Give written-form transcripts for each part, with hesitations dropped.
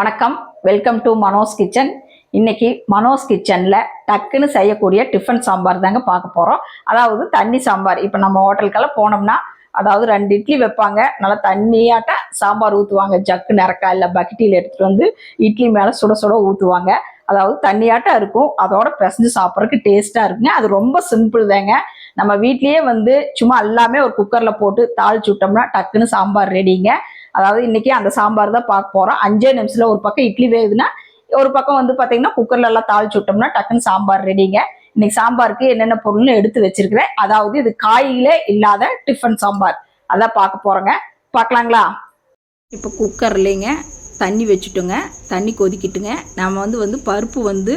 வணக்கம், welcome to Mano's kitchen. இன்னைக்கு மனோஸ் கிச்சனில் டக்குன்னு செய்யக்கூடிய டிஃபன் சாம்பார் தாங்க பார்க்க போகிறோம். அதாவது தண்ணி சாம்பார். இப்போ நம்ம ஹோட்டலுக்கெல்லாம் போனோம்னா அதாவது 2 இட்லி வைப்பாங்க, நல்லா தண்ணியாட்ட சாம்பார் ஊற்றுவாங்க. ஜக்கு நிறக்கா இல்லை பக்கெட்டியில் எடுத்துகிட்டு வந்து இட்லி மேலே சுட சுட ஊற்றுவாங்க. அதாவது தண்ணியாட்டம் இருக்கும், அதோட பிசைஞ்சு சாப்பிட்றதுக்கு டேஸ்ட்டாக இருக்குங்க. அது ரொம்ப சிம்பிள் தாங்க. நம்ம வீட்லேயே வந்து சும்மா எல்லாமே ஒரு குக்கரில் போட்டு தாளிச்சு விட்டோம்னா டக்குன்னு சாம்பார் ரெடிங்க. அதாவது இன்னைக்கு அந்த சாம்பார் தான் பார்க்க போகிறோம். 5 நிமிஷத்தில் ஒரு பக்கம் இட்லி வேகுதுன்னா ஒரு பக்கம் வந்து பார்த்தீங்கன்னா குக்கர்ல எல்லாம் தாளிச்சு விட்டோம்னா டக்குன்னு சாம்பார் ரெடிங்க. இன்னைக்கு சாம்பாருக்கு என்னென்ன பொருள்னு எடுத்து வச்சிருக்கிறேன். அதாவது இது காயிலே இல்லாத டிஃபன் சாம்பார், அதான் பார்க்க போகிறோங்க. பார்க்கலாங்களா? இப்போ குக்கர்லேங்க தண்ணி வச்சுட்டோங்க. தண்ணி கொதிக்கிட்டுங்க. நம்ம வந்து பருப்பு வந்து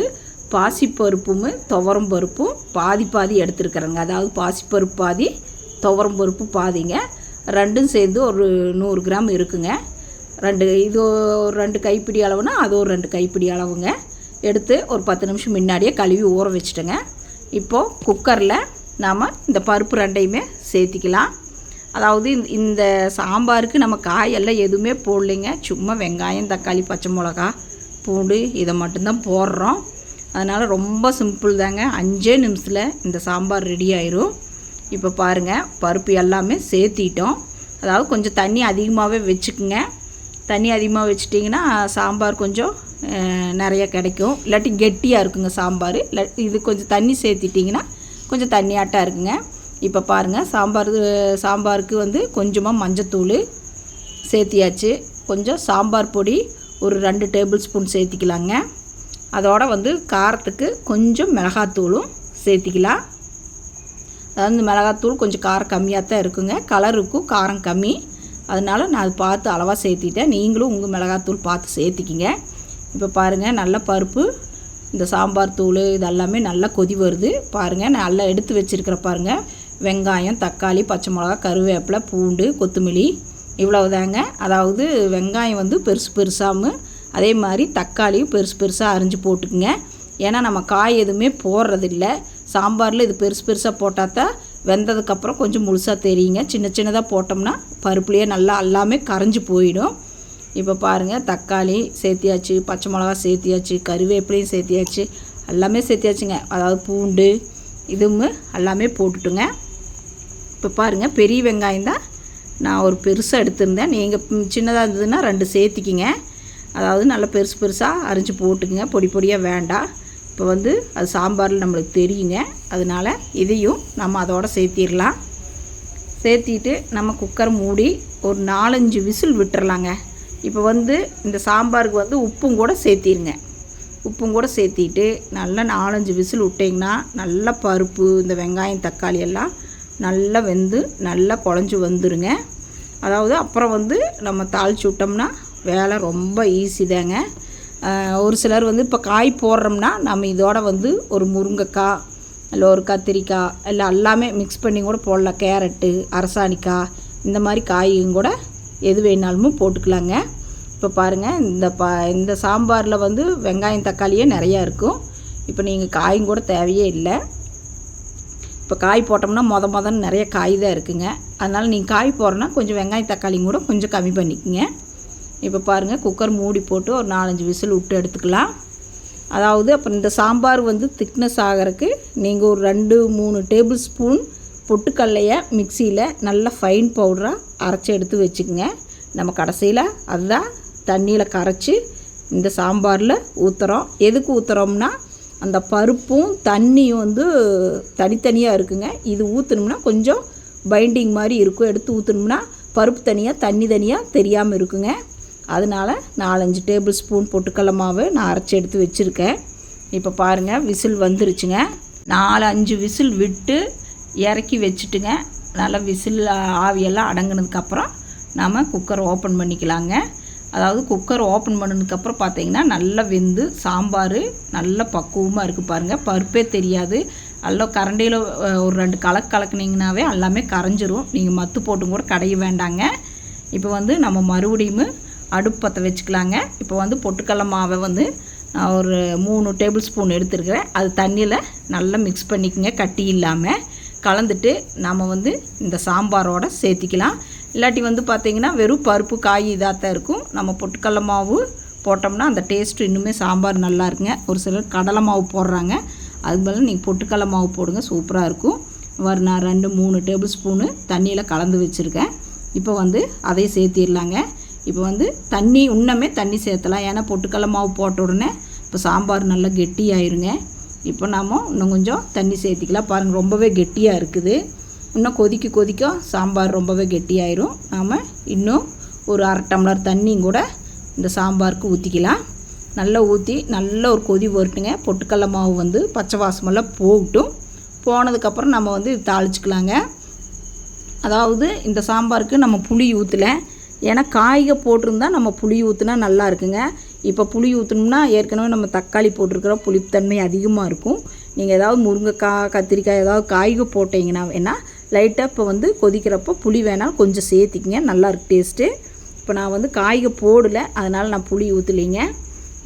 பாசிப்பருப்பும் துவரம் பருப்பும் பாதி பாதி எடுத்துருக்குறேங்க. அதாவது பாசிப்பருப்பு பாதி, துவரம் பருப்பு பாதிங்க. ரெண்டும் சேர்ந்து ஒரு 100 கிராம் இருக்குங்க. இது ஒரு 2 கைப்பிடி அளவுனா அது ஒரு 2 கைப்பிடி அளவுங்க. எடுத்து ஒரு 10 நிமிஷம் முன்னாடியே கழுவி ஊற வச்சுட்டேங்க. இப்போது குக்கரில் நாம் இந்த பருப்பு ரெண்டையுமே சேர்த்திக்கலாம். அதாவது இந்த சாம்பாருக்கு நம்ம காயெல்லாம் எதுவுமே போடலைங்க. சும்மா வெங்காயம், தக்காளி, பச்சை மிளகா, பூண்டு இதை மட்டும்தான் போடுறோம். அதனால் ரொம்ப சிம்பிள் தாங்க. 5 நிமிஷத்தில் இந்த சாம்பார் ரெடி ஆயிரும். இப்போ பாருங்கள், பருப்பு எல்லாமே சேர்த்திட்டோம். அதாவது கொஞ்சம் தண்ணி அதிகமாகவே வச்சுக்குங்க. தண்ணி அதிகமாக வச்சிட்டிங்கன்னா சாம்பார் கொஞ்சம் நிறைய கிடைக்கும். இல்லாட்டி கெட்டியாக இருக்குங்க சாம்பார். இது கொஞ்சம் தண்ணி சேர்த்திட்டிங்கன்னா கொஞ்சம் தண்ணியாட்டாக இருக்குங்க. இப்போ பாருங்கள், சாம்பாருக்கு வந்து கொஞ்சமாக மஞ்சத்தூள் சேர்த்தியாச்சு. கொஞ்சம் சாம்பார் பொடி ஒரு 2 டேபிள் ஸ்பூன் சேர்த்திக்கலாங்க. அதோட வந்து காரத்துக்கு கொஞ்சம் மிளகாத்தூளும் சேர்த்திக்கலாம். அதாவது மிளகாத்தூள் கொஞ்சம் காரம் கம்மியாக தான் இருக்குங்க. கலருக்கும் காரம் கம்மி, அதனால் நான் அது பார்த்து அளவாக சேர்த்திட்டேன். நீங்களும் உங்கள் மிளகாத்தூள் பார்த்து சேர்த்திக்கிங்க. இப்போ பாருங்கள், நல்ல பருப்பு, இந்த சாம்பார் தூள் இதெல்லாமே நல்லா கொதி வருது. பாருங்கள், நல்லா எடுத்து வச்சுருக்கிற பாருங்கள், வெங்காயம், தக்காளி, பச்சை மிளகா, கருவேப்பிலை, பூண்டு, கொத்தமல்லி இவ்வளவுதாங்க. அதாவது வெங்காயம் வந்து பெருசு பெருசாகவும் அதே மாதிரி தக்காளியும் பெருசு பெருசாக அரிஞ்சு போட்டுக்குங்க. ஏன்னா நம்ம காய் எதுவுமே போடுறதில்ல சாம்பாரில். இது பெருசு பெருசாக போட்டால் தான் வெந்ததுக்கப்புறம் கொஞ்சம் முழுசாக தெரியுங்க. சின்ன சின்னதாக போட்டோம்னா பருப்புலேயே நல்லா எல்லாமே கரைஞ்சி போயிடும். இப்போ பாருங்கள், தக்காளி சேர்த்தியாச்சு, பச்சை மிளகா சேர்த்தியாச்சு, கருவேப்பிலையும் சேர்த்தியாச்சு, எல்லாமே சேர்த்தியாச்சுங்க. அதாவது பூண்டு இதுவும் எல்லாமே போட்டுட்டுங்க. இப்போ பாருங்கள், பெரிய வெங்காயம் தான் நான் ஒரு பெருசாக எடுத்திருந்தேன். நீங்கள் சின்னதாக இருந்ததுன்னா 2 சேர்த்திக்கிங்க. அதாவது நல்லா பெருசு பெருசாக அரிஞ்சு போட்டுக்குங்க, பொடி பொடியாக வேண்டாம். இப்போ வந்து அது சாம்பாரில் நம்மளுக்கு தெரியுங்க. அதனால் இதையும் நம்ம அதோட சேர்த்திடலாம். சேர்த்திட்டு நம்ம குக்கர் மூடி ஒரு 4-5 விசில் விட்டுறலாங்க. இப்போ வந்து இந்த சாம்பாருக்கு வந்து உப்பும் கூட சேர்த்திருங்க. உப்பும் கூட சேர்த்திட்டு நல்லா 4-5 விசில் விட்டிங்கன்னா நல்லா பருப்பு, இந்த வெங்காயம், தக்காளி எல்லாம் நல்லா வெந்து நல்லா குழஞ்சி வந்துடுங்க. அதாவது அப்புறம் வந்து நம்ம தாளிச்சு விட்டோம்னா வேலை ரொம்ப ஈஸி தாங்க. ஒரு சிலர் வந்து இப்போ காய் போடுறோம்னா நம்ம இதோட வந்து ஒரு முருங்கைக்காய் இல்லை ஒரு கத்திரிக்காய் இல்லை எல்லாமே மிக்ஸ் பண்ணி கூட போடலாம். கேரட்டு, அரசாணிக்காய் இந்த மாதிரி காயும் கூட எது வேணாலும் போட்டுக்கலாங்க. இப்போ பாருங்கள், இந்த சாம்பாரில் வந்து வெங்காயம், தக்காளியே நிறையா இருக்கும். இப்போ நீங்கள் காயும் கூட தேவையே இல்லை. இப்போ காய் போட்டோம்னா மொதன்னு நிறைய காய் தான் இருக்குங்க. அதனால் நீங்கள் காய் போடுறோன்னா கொஞ்சம் வெங்காயம், தக்காளியும் கூட கொஞ்சம் கம்மி பண்ணிக்கோங்க. இப்போ பாருங்கள், குக்கர் மூடி போட்டு ஒரு 4-5 விசில் விட்டு எடுத்துக்கலாம். அதாவது அப்புறம் இந்த சாம்பார் வந்து திக்னஸ் ஆகிறதுக்கு நீங்கள் ஒரு 2-3 டேபிள் ஸ்பூன் பொட்டுக்கல்லையை மிக்சியில் நல்லா ஃபைன் பவுடராக அரைச்சி எடுத்து வச்சுக்கோங்க. நம்ம கடைசியில் அதுதான் தண்ணியில் கரைச்சி இந்த சாம்பாரில் ஊற்றுறோம். எதுக்கு ஊற்றுறோம்னா அந்த பருப்பும் தண்ணியும் வந்து தனித்தனியாக இருக்குங்க. இது ஊற்றணும்னா கொஞ்சம் பைண்டிங் மாதிரி இருக்கும். எடுத்து ஊற்றணும்னா பருப்பு தனியாக தண்ணி தனியாக தெரியாமல் இருக்குங்க. அதனால் 4-5 டேபிள் ஸ்பூன் பொட்டுக்கடலை மாவு நான் அரைச்சி எடுத்து வச்சுருக்கேன். இப்போ பாருங்கள், விசில் வந்துருச்சுங்க. 4-5 விசில் விட்டு இறக்கி வச்சுட்டுங்க. நல்லா விசில் ஆவியெல்லாம் அடங்கினதுக்கப்புறம் நாம் குக்கர் ஓப்பன் பண்ணிக்கலாங்க. அதாவது குக்கர் ஓப்பன் பண்ணதுக்கப்புறம் பார்த்தீங்கன்னா நல்லா வெந்து சாம்பார் நல்ல பக்குவமாக இருக்குது. பாருங்கள், பருப்பே தெரியாது. நல்லா கரண்டியில் ஒரு 2 கலக்குனிங்கனாவே எல்லாமே கரைஞ்சிரும். நீங்கள் மத்து போட்டும் கூட கடைய வேண்டாங்க. இப்போ வந்து நம்ம மறுபடியும் அடுப்பு பற்ற வச்சுக்கலாங்க. இப்போ வந்து பொட்டுக்கடலை மாவை வந்து நான் ஒரு 3 டேபிள் ஸ்பூன் எடுத்துருக்கிறேன். அது தண்ணியில் நல்லா மிக்ஸ் பண்ணிக்கோங்க, கட்டி இல்லாமல் கலந்துட்டு நம்ம வந்து இந்த சாம்பாரோடு சேர்த்திக்கலாம். இல்லாட்டி வந்து பார்த்திங்கன்னா வெறும் பருப்பு காய் இதாக தான் இருக்கும். நம்ம பொட்டுக்கடலை மாவு போட்டோம்னா அந்த டேஸ்ட்டு இன்னுமே சாம்பார் நல்லா இருக்குங்க. ஒரு சிலர் கடலை மாவு போடுறாங்க, அது பதில் நீங்கள் பொட்டுக்கடலை மாவு போடுங்க, சூப்பராக இருக்கும். நான் 2-3 டேபிள் ஸ்பூனு தண்ணியில் கலந்து வச்சுருக்கேன். இப்போ வந்து அதையும் சேர்த்திடலாங்க. இப்போ வந்து தண்ணி இன்னமே தண்ணி சேர்த்தலாம், ஏன்னா பொட்டுக்கடலை மாவு போட்ட உடனே இப்போ சாம்பார் நல்லா கெட்டியாயிருங்க. இப்போ நாம் இன்னும் கொஞ்சம் தண்ணி சேர்த்திக்கலாம். பாருங்கள், ரொம்பவே கெட்டியாக இருக்குது. இன்னும் கொதிக்க சாம்பார் ரொம்பவே கெட்டியாயிரும். நாம் இன்னும் ஒரு 1/2 டம்ளர் தண்ணியும் கூட இந்த சாம்பாருக்கு ஊற்றிக்கலாம். நல்லா ஊற்றி நல்ல ஒரு கொதி வரட்டுங்க. பொட்டுக்கடலை மாவு வந்து பச்சை வாசமெல்லாம் போகட்டும். போனதுக்கப்புறம் நம்ம வந்து தாளிச்சிக்கலாங்க. அதாவது இந்த சாம்பாருக்கு நம்ம புளி ஊற்றலை, ஏன்னா காய்க போட்டிருந்தா நம்ம புளி ஊற்றினா நல்லா இருக்குங்க. இப்போ புளி ஊற்றணும்னா ஏற்கனவே நம்ம தக்காளி போட்டிருக்கிற புளிப்புத்தன்மை அதிகமாக இருக்கும். நீங்கள் ஏதாவது முருங்கைக்காய், கத்திரிக்காய் ஏதாவது காய்க போட்டிங்கன்னா வேணால் லைட்டாக இப்போ வந்து கொதிக்கிறப்போ புளி வேணாலும் கொஞ்சம் சேர்த்திக்கிங்க, நல்லாயிருக்கு டேஸ்ட்டு. இப்போ நான் வந்து காய்க போடலை, அதனால் நான் புளி ஊற்றலைங்க.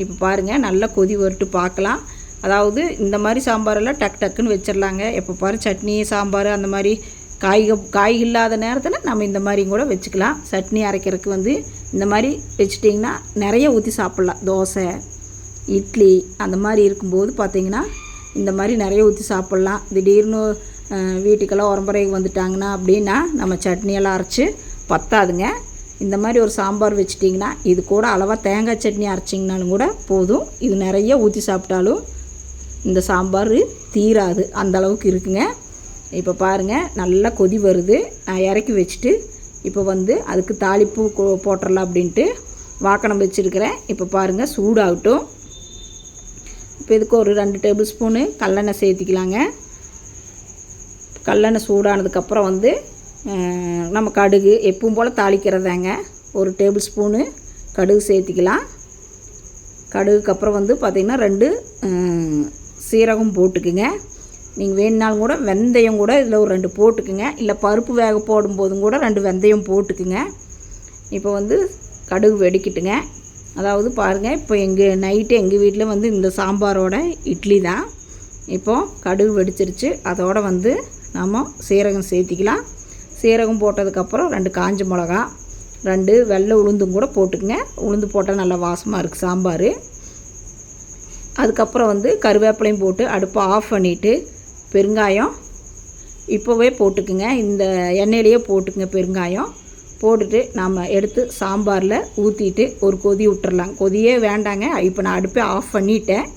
இப்போ பாருங்கள், நல்லா கொதி வரட்டு பார்க்கலாம். அதாவது இந்த மாதிரி சாம்பாரெல்லாம் டக்குன்னு வச்சிடலாங்க. எப்போ பாரு சட்னி சாம்பார் அந்த மாதிரி காய் இல்லாத நேரத்தில் நம்ம இந்த மாதிரி கூட வச்சுக்கலாம். சட்னி அரைக்கிறதுக்கு வந்து இந்த மாதிரி வச்சுட்டிங்கன்னா நிறைய ஊற்றி சாப்பிட்லாம். தோசை, இட்லி அந்த மாதிரி இருக்கும்போது பார்த்திங்கன்னா இந்த மாதிரி நிறைய ஊற்றி சாப்பிட்லாம். திடீர்னு வீட்டுக்கெல்லாம் உரம்பரைக்கு வந்துட்டாங்கன்னா அப்படின்னா நம்ம சட்னியெல்லாம் அரைச்சி பத்தாதுங்க. இந்த மாதிரி ஒரு சாம்பார் வச்சிட்டிங்கன்னா இது கூட அளவாக தேங்காய் சட்னி அரைச்சிங்கனாலும் கூட போதும். இது நிறைய ஊற்றி சாப்பிட்டாலும் இந்த சாம்பார் தீராது, அந்த அளவுக்கு இருக்குங்க. இப்போ பாருங்கள், நல்லா கொதி வருது. நான் இறக்கி வச்சுட்டு இப்போ வந்து அதுக்கு தாளிப்பு போட்டுடலாம் அப்படின்ட்டு வாக்கணம் வச்சுருக்கிறேன். இப்போ பாருங்கள், சூடாகட்டும். இப்போ இதுக்கு ஒரு 2 டேபிள் ஸ்பூனு கல்லெண்ணெய் சேர்த்திக்கலாங்க. கல்லெண்ணெய் சூடானதுக்கப்புறம் வந்து நம்ம கடுகு எப்பவும் போல் தாளிக்கிறதாங்க. ஒரு டேபிள் ஸ்பூனு கடுகு சேர்த்திக்கலாம். கடுகுக்கப்புறம் வந்து பார்த்திங்கன்னா 2 சீரகம் போட்டுக்குங்க. நீங்கள் வேணுனாலும் கூட வெந்தயம் கூட இதில் ஒரு 2 போட்டுக்குங்க. இல்லை பருப்பு வேக போடும்போதும் கூட 2 வெந்தயம் போட்டுக்குங்க. இப்போ வந்து கடுகு வெடிக்கிட்டுங்க. அதாவது பாருங்கள், இப்போ எங்கள் வீட்டில் வந்து இந்த சாம்பாரோட இட்லி தான். இப்போது கடுகு வெடிச்சிருச்சு. அதோடு வந்து நம்ம சீரகம் சேர்த்திக்கலாம். சீரகம் போட்டதுக்கப்புறம் 2 காஞ்ச மிளகா, 2 வெள்ளை உளுந்தும் கூட போட்டுக்குங்க. உளுந்து போட்டால் நல்லா வாசமாக இருக்குது சாம்பார். அதுக்கப்புறம் வந்து கருவேப்பிலையும் போட்டு அடுப்பை ஆஃப் பண்ணிவிட்டு பெருங்காயம் இப்போவே போட்டுக்குங்க. இந்த எண்ணெயிலேயே போட்டுக்குங்க பெருங்காயம். போட்டுட்டு நாம் எடுத்து சாம்பாரில் ஊற்றிட்டு ஒரு கொதி விட்டுறலாம். கொதியே வேண்டாங்க, இப்போ நான் அடுப்பை ஆஃப் பண்ணிட்டேன்,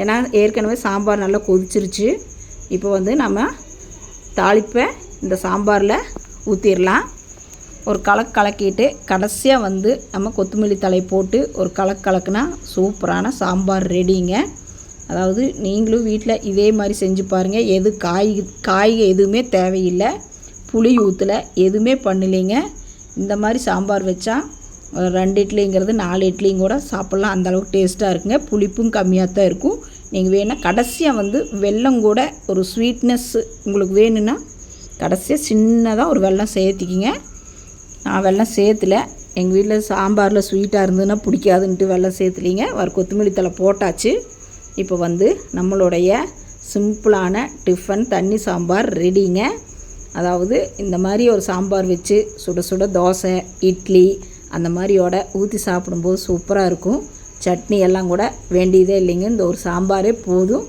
ஏன்னா ஏற்கனவே சாம்பார் நல்லா கொதிச்சிருச்சு. இப்போ வந்து நம்ம தாளிப்பை இந்த சாம்பாரில் ஊற்றிடலாம். ஒரு கலக்கிட்டு கடைசியாக வந்து நம்ம கொத்தமல்லி தழை போட்டு ஒரு கலக்குனா சூப்பரான சாம்பார் ரெடிங்க. அதாவது நீங்களும் வீட்டில் இதே மாதிரி செஞ்சு பாருங்கள். காய் எதுவுமே தேவையில்லை, புளி ஊற்றலை, எதுவுமே பண்ணலைங்க. இந்த மாதிரி சாம்பார் வச்சா 2 இட்லிங்கிறது 4 இட்லியும் கூட சாப்பிட்லாம், அந்தளவுக்கு டேஸ்ட்டாக இருக்குங்க. புளிப்பும் கம்மியாக தான் இருக்கும். நீங்கள் வேணால் கடைசியாக வந்து வெல்லம் கூட ஒரு ஸ்வீட்னஸ் உங்களுக்கு வேணும்னா கடைசியாக சின்னதாக ஒரு வெல்லம் சேர்த்திக்கிங்க. நான் வெல்லம் சேர்த்துல, எங்கள் வீட்டில் சாம்பாரில் ஸ்வீட்டாக இருந்ததுன்னா பிடிக்காதுன்ட்டு வெல்லம் சேர்த்துலிங்க. கொத்தமல்லி தழை போட்டாச்சு. இப்போ வந்து நம்மளுடைய சிம்பிளான டிஃபன் தண்ணி சாம்பார் ரெடிங்க. அதாவது இந்த மாதிரி ஒரு சாம்பார் வச்சு சுட தோசை, இட்லி அந்த மாதிரியோட ஊற்றி சாப்பிடும்போது சூப்பராக இருக்கும். சட்னி எல்லாம் கூட வேண்டியதே இல்லைங்க, இந்த ஒரு சாம்பாரே போதும்.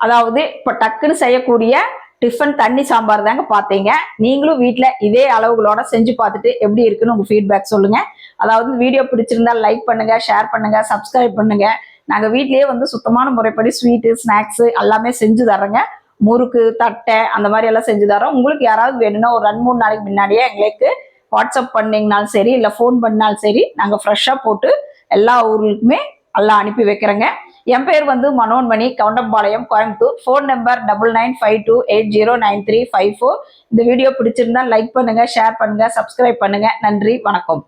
அதாவது இப்போ டக்குன்னு செய்யக்கூடிய டிஃபன் தண்ணி சாம்பார் தாங்க பார்த்தீங்க. நீங்களும் வீட்டில் இதே அளவுகளோட செஞ்சு பார்த்துட்டு எப்படி இருக்குன்னு உங்கள் ஃபீட்பேக் சொல்லுங்கள். அதாவது வீடியோ பிடிச்சிருந்தா லைக் பண்ணுங்கள், ஷேர் பண்ணுங்கள், சப்ஸ்கிரைப் பண்ணுங்கள். நாங்கள் வீட்லேயே வந்து சுத்தமான முறைப்படி ஸ்வீட்டு, ஸ்நாக்ஸு எல்லாமே செஞ்சு தரோங்க. முறுக்கு, தட்டை அந்த மாதிரி எல்லாம் செஞ்சு தரோம். உங்களுக்கு யாராவது வேணும்னா ஒரு 2-3 நாளைக்கு முன்னாடியே எங்களுக்கு வாட்ஸ்அப் பண்ணிங்கனாலும் சரி, இல்லை ஃபோன் பண்ணாலும் சரி, நாங்கள் ஃப்ரெஷ்ஷாக போட்டு எல்லா ஊர்களுக்குமே எல்லாம் அனுப்பி வைக்கிறேங்க. என் பேர் வந்து மனோன்மணி, கவுண்டம்பாளையம், கோயம்புத்தூர். Phone number 9952809354. இந்த வீடியோ பிடிச்சிருந்தா லைக் பண்ணுங்க, ஷேர் பண்ணுங்க, சப்ஸ்கிரைப் பண்ணுங்க. நன்றி, வணக்கம்.